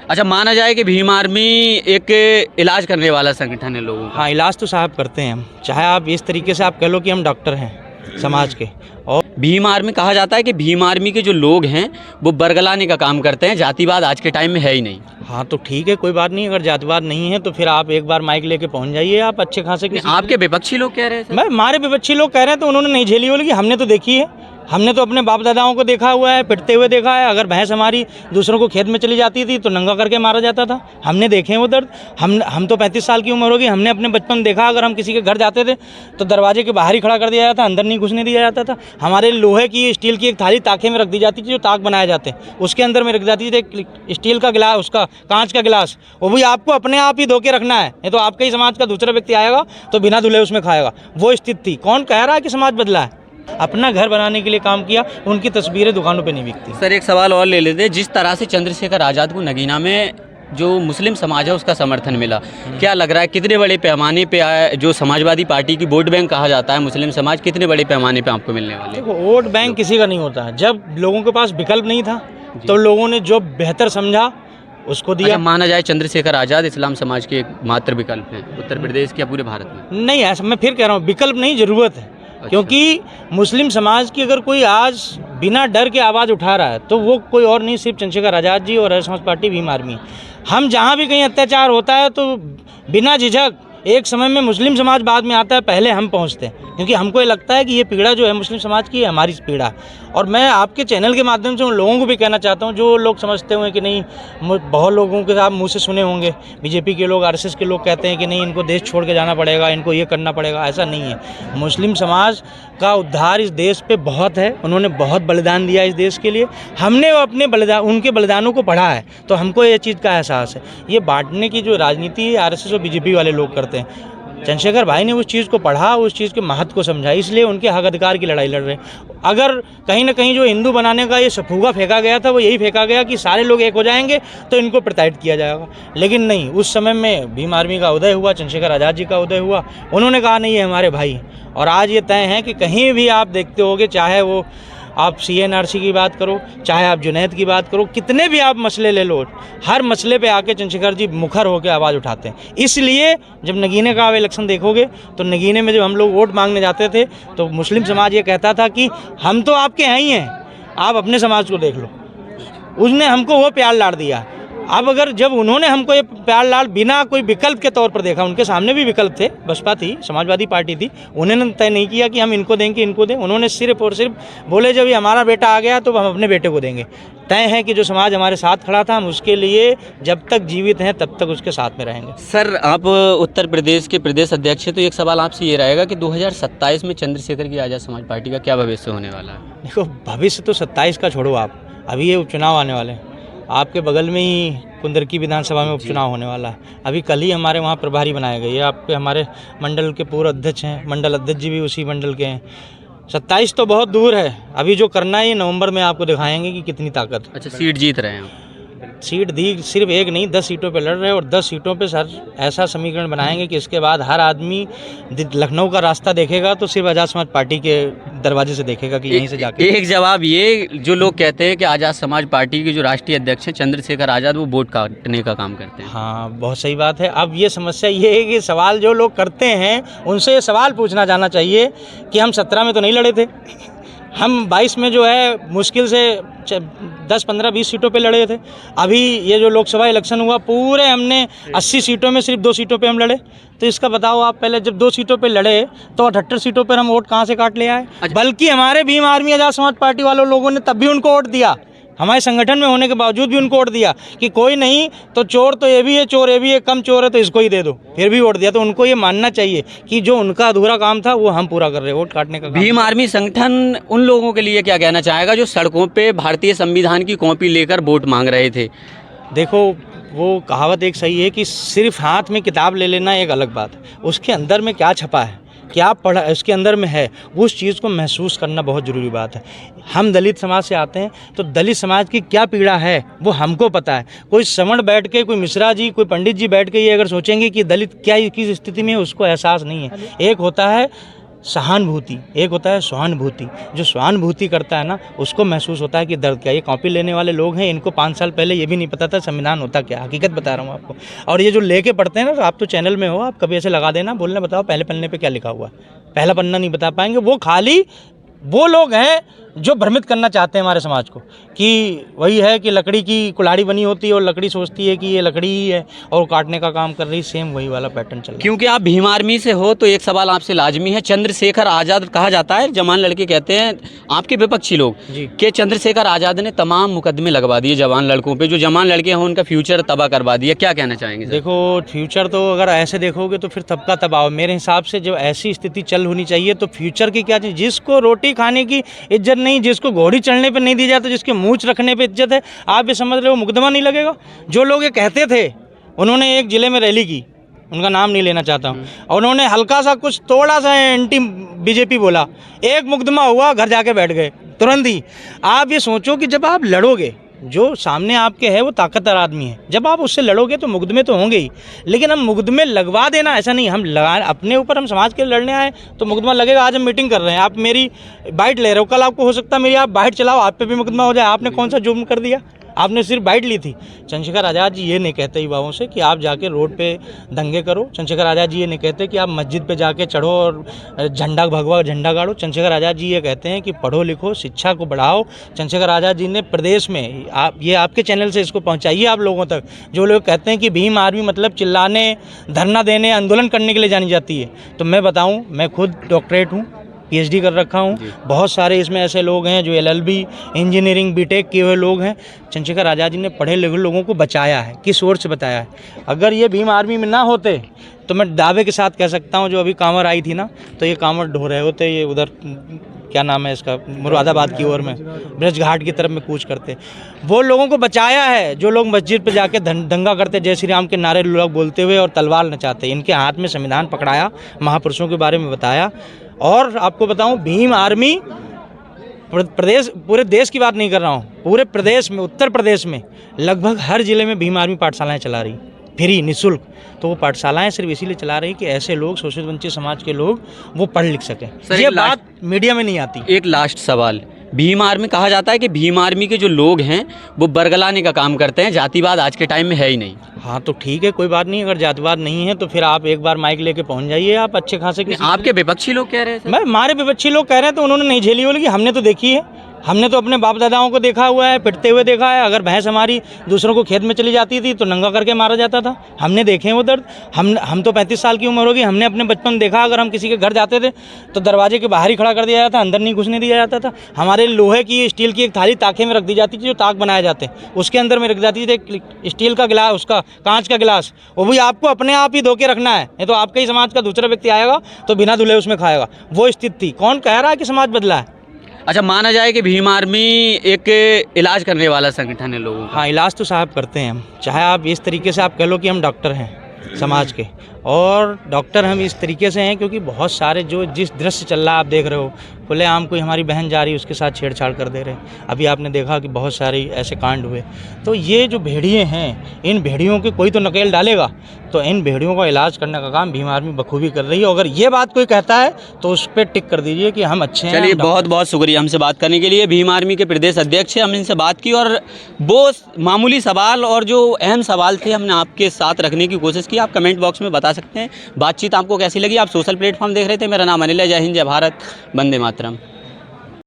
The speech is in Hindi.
अच्छा, माना जाए कि भीम आर्मी एक इलाज करने वाला संगठन है लोगों का। हाँ, इलाज तो साहब करते हैं हम, चाहे आप इस तरीके से आप कह लो कि हम डॉक्टर हैं समाज के। और भीम आर्मी कहा जाता है कि भीम आर्मी के जो लोग हैं वो बरगलाने का काम करते हैं, जातिवाद आज के टाइम में है ही नहीं। हाँ तो ठीक है, कोई बात नहीं, अगर जातिवाद नहीं है तो फिर आप एक बार माइक लेके पहुंच जाइए, आप अच्छे खासे किसी आपके विपक्षी लोग कह रहे हैं सर। मैं हमारे विपक्षी लोग कह रहे हैं तो उन्होंने नहीं झेली होगी, हमने तो देखी है। हमने तो अपने बाप दादाओं को देखा हुआ है, पिटते हुए देखा है। अगर भैंस हमारी दूसरों को खेत में चली जाती थी तो नंगा करके मारा जाता था, हमने देखे हैं वो दर्द। हम तो 35 साल की उम्र होगी, हमने अपने बचपन देखा। अगर हम किसी के घर जाते थे तो दरवाजे के बाहर ही खड़ा कर दिया जाता, अंदर नहीं घुसने दिया जाता था। हमारे लोहे की स्टील की एक थाली ताखे में रख दी जाती थी, जो ताक बनाए जाते हैं उसके अंदर में रख जाती थी एक स्टील का गिलास, उसका कांच का गिलास, वो भी आपको अपने आप ही धो के रखना है, नहीं तो आपके ही समाज का दूसरा व्यक्ति आएगा तो बिना धुले उसमें खाएगा। वो स्थिति थी। कौन कह रहा है कि समाज बदला है? अपना घर बनाने के लिए काम किया, उनकी तस्वीरें दुकानों पे नहीं बिकती। सर एक सवाल और ले लेते हैं, जिस तरह से चंद्रशेखर आज़ाद को नगीना में जो मुस्लिम समाज है उसका समर्थन मिला, क्या लग रहा है कितने बड़े पैमाने पे जो समाजवादी पार्टी की वोट बैंक कहा जाता है मुस्लिम समाज, कितने बड़े पैमाने पे आपको मिलने वाले? देखो, वोट बैंक किसी का नहीं होता है। जब लोगों के पास विकल्प नहीं था तो लोगों ने जो बेहतर समझा उसको दिया। अच्छा, माना जाए चंद्रशेखर आज़ाद इस्लाम समाज के एक मात्र विकल्प हैं उत्तर प्रदेश के या पूरे भारत में? नहीं, ऐसा मैं फिर कह रहा हूँ, विकल्प नहीं, ज़रूरत है। क्योंकि मुस्लिम समाज की अगर कोई आज बिना डर के आवाज़ उठा रहा है तो वो कोई और नहीं, सिर्फ चंद्रशेखर आज़ाद जी और आर्य समाज पार्टी भीम आर्मी। हम जहाँ भी कहीं अत्याचार होता है तो बिना झिझक एक समय में मुस्लिम समाज बाद में आता है, पहले हम पहुँचते हैं, क्योंकि हमको ये लगता है कि ये पीड़ा जो है मुस्लिम समाज की है, हमारी पीड़ा। और मैं आपके चैनल के माध्यम से उन लोगों को भी कहना चाहता हूँ जो लोग समझते हुए कि नहीं, बहुत लोगों के आप मुँह से सुने होंगे, बीजेपी के लोग, आरएसएस के लोग कहते हैं कि नहीं इनको देश छोड़ के जाना पड़ेगा, इनको ये करना पड़ेगा। ऐसा नहीं है। मुस्लिम समाज का उद्धार इस देश पे बहुत है, उन्होंने बहुत बलिदान दिया इस देश के लिए। हमने अपने बलिदान, उनके बलिदानों को पढ़ा है तो हमको ये चीज़ का एहसास है। ये बांटने की जो राजनीति है आरएसएस और बीजेपी वाले लोग करते हैं। चंद्रशेखर भाई ने उस चीज़ को पढ़ा, उस चीज़ के महत्व को समझा, इसलिए उनके हक अधिकार की लड़ाई लड़ रहे हैं। अगर कहीं ना कहीं जो हिंदू बनाने का ये सफूगा फेंका गया था वो यही फेंका गया कि सारे लोग एक हो जाएंगे तो इनको प्रताड़ित किया जाएगा, लेकिन नहीं। उस समय में भीम आर्मी का उदय हुआ, चंद्रशेखर आज़ाद जी का उदय हुआ, उन्होंने कहा नहीं ये हमारे भाई। और आज ये तय है कि कहीं भी आप देखते होगे, चाहे वो आप CNRC की बात करो, चाहे आप जुनैद की बात करो, कितने भी आप मसले ले लो, हर मसले पे आके चंद्रशेखर जी मुखर होकर आवाज़ उठाते हैं। इसलिए जब नगीने का आप इलेक्शन देखोगे तो नगीने में जब हम लोग वोट मांगने जाते थे तो मुस्लिम समाज ये कहता था कि हम तो आपके हैं ही हैं, आप अपने समाज को देख लो। उसने हमको वो प्यार लाड़ दिया। अब अगर जब उन्होंने हमको ये प्यार लाल बिना कोई विकल्प के तौर पर देखा, उनके सामने भी विकल्प थे, बसपा थी, समाजवादी पार्टी थी, उन्होंने तय नहीं किया कि हम इनको देंगे इनको दें। उन्होंने सिर्फ और सिर्फ बोले जब ये हमारा बेटा आ गया तो हम अपने बेटे को देंगे। तय है कि जो समाज हमारे साथ खड़ा था हम उसके लिए जब तक जीवित हैं तब तक उसके साथ में रहेंगे। सर आप उत्तर प्रदेश के प्रदेश अध्यक्ष हैं तो एक सवाल आपसे ये रहेगा कि 2027 में चंद्रशेखर की आज़ाद समाज पार्टी का क्या भविष्य होने वाला है? देखो, भविष्य तो 27 का छोड़ो आप, अभी ये उपचुनाव आने वाले हैं। आपके बगल में ही कुंदरकी विधानसभा में उपचुनाव होने वाला है। अभी कल ही हमारे वहाँ प्रभारी बनाए गए। आपके हमारे मंडल के पूर्व अध्यक्ष हैं, मंडल अध्यक्ष जी भी उसी मंडल के हैं। 27 तो बहुत दूर है, अभी जो करना है ये नवंबर में आपको दिखाएंगे कि कितनी ताकत। अच्छा, सीट जीत रहे हैं? सीट दी सिर्फ एक नहीं, 10 सीटों पे लड़ रहे हैं और 10 सीटों पे सर ऐसा समीकरण बनाएंगे कि इसके बाद हर आदमी लखनऊ का रास्ता देखेगा तो सिर्फ आज़ाद समाज पार्टी के दरवाजे से देखेगा कि यहीं से जाके। एक जवाब ये, जो लोग कहते हैं कि आज़ाद समाज पार्टी के जो राष्ट्रीय अध्यक्ष हैं चंद्रशेखर आज़ाद वो वोट काटने का काम करते हैं। हाँ, बहुत सही बात है। अब ये समस्या ये है कि सवाल जो लोग करते हैं उनसे ये सवाल पूछना जाना चाहिए कि हम 17 में तो नहीं लड़े थे, हम 22 में जो है मुश्किल से 10, 15, 20 सीटों पे लड़े थे। अभी ये जो लोकसभा इलेक्शन हुआ पूरे हमने 80 सीटों में सिर्फ 2 सीटों पे हम लड़े। तो इसका बताओ आप, पहले जब 2 सीटों पे लड़े तो 78 सीटों पर हम वोट कहाँ से काट ले आए? बल्कि हमारे भीम आर्मी आज़ाद समाज पार्टी वालों लोगों ने तब भी उनको वोट दिया, हमारे संगठन में होने के बावजूद भी उनको वोट दिया कि कोई नहीं तो चोर तो ये भी है, चोर ये भी है, कम चोर है तो इसको ही दे दो, फिर भी वोट दिया। तो उनको ये मानना चाहिए कि जो उनका अधूरा काम था वो हम पूरा कर रहे हैं, वोट काटने का काम। भीम आर्मी संगठन उन लोगों के लिए क्या कहना चाहेगा जो सड़कों पे भारतीय संविधान की कॉपी लेकर वोट मांग रहे थे? देखो, वो कहावत एक सही है कि सिर्फ हाथ में किताब ले लेना एक अलग बात है, उसके अंदर में क्या छपा है, क्या पढ़ा इसके अंदर में है, उस चीज़ को महसूस करना बहुत ज़रूरी बात है। हम दलित समाज से आते हैं तो दलित समाज की क्या पीड़ा है वो हमको पता है। कोई श्रवण बैठ के, कोई मिश्रा जी, कोई पंडित जी बैठ के ये अगर सोचेंगे कि दलित क्या किस स्थिति में है, उसको एहसास नहीं है। एक होता है सहानुभूति, एक होता है सहानुभूति। जो सहानुभूति करता है ना, उसको महसूस होता है कि दर्द क्या। ये कॉपी लेने वाले लोग हैं, इनको 5 साल पहले ये भी नहीं पता था संविधान होता क्या। हकीकत बता रहा हूँ आपको। और ये जो लेके पढ़ते हैं ना, तो आप तो चैनल में हो, आप कभी ऐसे लगा देना, बोलना बताओ पहले पन्ने पे क्या लिखा हुआ है। पहला पन्ना नहीं बता पाएंगे। वो खाली वो लोग हैं जो भ्रमित करना चाहते हैं हमारे समाज को, कि वही है कि लकड़ी की कुल्हाड़ी बनी होती है और लकड़ी सोचती है कि ये लकड़ी ही है और काटने का काम कर रही। सेम वही वाला पैटर्न चल रहा है। क्योंकि आप भीम आर्मी से हो तो एक सवाल आपसे लाजमी है। चंद्रशेखर आज़ाद कहा जाता है, जवान लड़के कहते हैं आपके विपक्षी लोग जी। कि चंद्रशेखर आज़ाद ने तमाम मुकदमे लगवा दिए जवान लड़कों पे, जो जवान लड़के हैं उनका फ्यूचर तबाह करवा दिया। क्या कहना चाहेंगे सर? देखो, फ्यूचर तो अगर ऐसे देखोगे तो फिर तबका तबाह। मेरे हिसाब से जो ऐसी स्थिति चल होनी चाहिए, तो फ्यूचर की क्या चीज़, जिसको रोटी खाने की इज्जत नहीं, जिसको घोड़ी चढ़ने पे नहीं दी जाती, जिसके मूंछ रखने पे इज्जत है, आप ये समझ रहे हो मुकदमा नहीं लगेगा। जो लोग ये कहते थे, उन्होंने एक ज़िले में रैली की, उनका नाम नहीं लेना चाहता हूँ, और उन्होंने हल्का सा कुछ थोड़ा सा एंटी बीजेपी बोला, एक मुकदमा हुआ, घर जाके बैठ गए तुरंत ही। आप ये सोचो कि जब आप लड़ोगे, जो सामने आपके है वो ताकतवर आदमी है, जब आप उससे लड़ोगे तो मुकदमे तो होंगे ही। लेकिन हम मुकदमे लगवा देना ऐसा नहीं, हम लगा अपने ऊपर, हम समाज के लिए लड़ने आए तो मुकदमा लगेगा। आज हम मीटिंग कर रहे हैं, आप मेरी बाइट ले रहे हो, कल आपको हो सकता है मेरी आप बाइट चलाओ, आप पे भी मुकदमा हो जाए। आपने कौन सा जुर्म कर दिया, आपने सिर्फ बाइट ली थी। चंद्रशेखर आज़ाद जी ये नहीं कहते युवाओं से कि आप जाके रोड पे दंगे करो। चंद्रशेखर आज़ाद जी ये नहीं कहते कि आप मस्जिद पे जाके चढ़ो और झंडा भगवा झंडा गाड़ो। चंद्रशेखर आज़ाद जी ये कहते हैं कि पढ़ो लिखो, शिक्षा को बढ़ाओ। चंद्रशेखर आज़ाद जी ने प्रदेश में, आप ये आपके चैनल से इसको पहुंचाइए आप लोगों तक, जो लोग कहते हैं कि भीम आर्मी मतलब चिल्लाने, धरना देने, आंदोलन करने के लिए जानी जाती है। तो मैं बताऊं, मैं खुद डॉक्टरेट हूँ, PhD कर रखा हूँ। बहुत सारे इसमें ऐसे लोग हैं जो LLB, इंजीनियरिंग, BTech किए हुए लोग हैं। चंद्रशेखर आज़ाद जी ने पढ़े लिखे लोगों को बचाया है, किस ओर से बताया है। अगर ये भीम आर्मी में ना होते तो मैं दावे के साथ कह सकता हूँ, जो अभी कांवड़ आई थी ना, तो ये कांवड़ ढो रहे होते, ये उधर क्या नाम है इसका, मुरादाबाद की ओर में, ब्रज घाट की तरफ में कूच करते। वो लोगों को बचाया है जो लोग मस्जिद पे जाके दंगा करते, जय श्री राम के नारे लोग बोलते हुए और तलवार नचाते। इनके हाथ में संविधान पकड़ाया, महापुरुषों के बारे में बताया। और आपको बताऊं, भीम आर्मी प्रदेश, पूरे देश की बात नहीं कर रहा हूं, पूरे प्रदेश में, उत्तर प्रदेश में लगभग हर जिले में भीम आर्मी पाठशालाएं चला रही, फ्री, निःशुल्क। तो वो पाठशालाएं सिर्फ इसीलिए चला रही कि ऐसे लोग, शोषित वंचित समाज के लोग, वो पढ़ लिख सकें। ये बात मीडिया में नहीं आती। एक लास्ट सवाल, भीम आर्मी कहा जाता है कि भीम आर्मी के जो लोग हैं वो बरगलाने का काम करते हैं, जातिवाद आज के टाइम में है ही नहीं। हाँ तो ठीक है, कोई बात नहीं, अगर जातिवाद नहीं है तो फिर आप एक बार माइक लेके पहुंच जाइए, आप अच्छे खासे। आपके विपक्षी लोग कह रहे हैं, हमारे विपक्षी लोग कह रहे हैं तो उन्होंने नहीं झेली होगी, हमने तो देखी है। हमने तो अपने बाप दादाओं को देखा हुआ है, पिटते हुए देखा है। अगर भैंस हमारी दूसरों को खेत में चली जाती थी तो नंगा करके मारा जाता था, हमने देखे हैं वो दर्द। हम तो 35 साल की उम्र होगी, हमने अपने बचपन देखा। अगर हम किसी के घर जाते थे तो दरवाजे के बाहर ही खड़ा कर दिया जाता, अंदर नहीं घुसने दिया जाता था। हमारे लोहे की, स्टील की एक थाली ताखे में रख दी जाती थी, जो ताक बनाए जाते हैं उसके अंदर में रख जाती थी स्टील का गिलास, उसका कांच का गिलास, वो भी आपको अपने आप ही धो के रखना है, नहीं तो आपके ही समाज का दूसरा व्यक्ति आएगा तो बिना धुले उसमें खाएगा। वो स्थिति थी। कौन कह रहा है कि समाज बदला है? अच्छा, माना जाए कि भीम आर्मी एक इलाज करने वाला संगठन है लोगों का। हाँ, इलाज तो साहब करते हैं हम। चाहे आप इस तरीके से आप कह लो कि हम डॉक्टर हैं समाज के, और डॉक्टर हम इस तरीके से हैं क्योंकि बहुत सारे जो जिस दृश्य चल रहा है आप देख रहे हो, खुलेआम कोई हमारी बहन जा रही है उसके साथ छेड़छाड़ कर दे रहे हैं। अभी आपने देखा कि बहुत सारे ऐसे कांड हुए। तो ये जो भेड़िए हैं, इन भेड़ियों के कोई तो नकेल डालेगा, तो इन भेड़ियों का इलाज करने का काम भीम आर्मी बखूबी कर रही है। अगर ये बात कोई कहता है तो उस पर टिक कर दीजिए कि हम अच्छे हैं। चलिए, बहुत बहुत शुक्रिया हमसे बात करने के लिए। भीम आर्मी के प्रदेश अध्यक्ष हैं, हम इनसे बात की और वो मामूली सवाल और जो अहम सवाल थे हमने आपके साथ रखने की कोशिश की। आप कमेंट बॉक्स में बता सकते हैं बातचीत आपको कैसी लगी। आप सोशल प्लेटफॉर्म देख रहे थे। मेरा नाम अनिल है। जय हिंद, जय भारत, वंदे मातरम।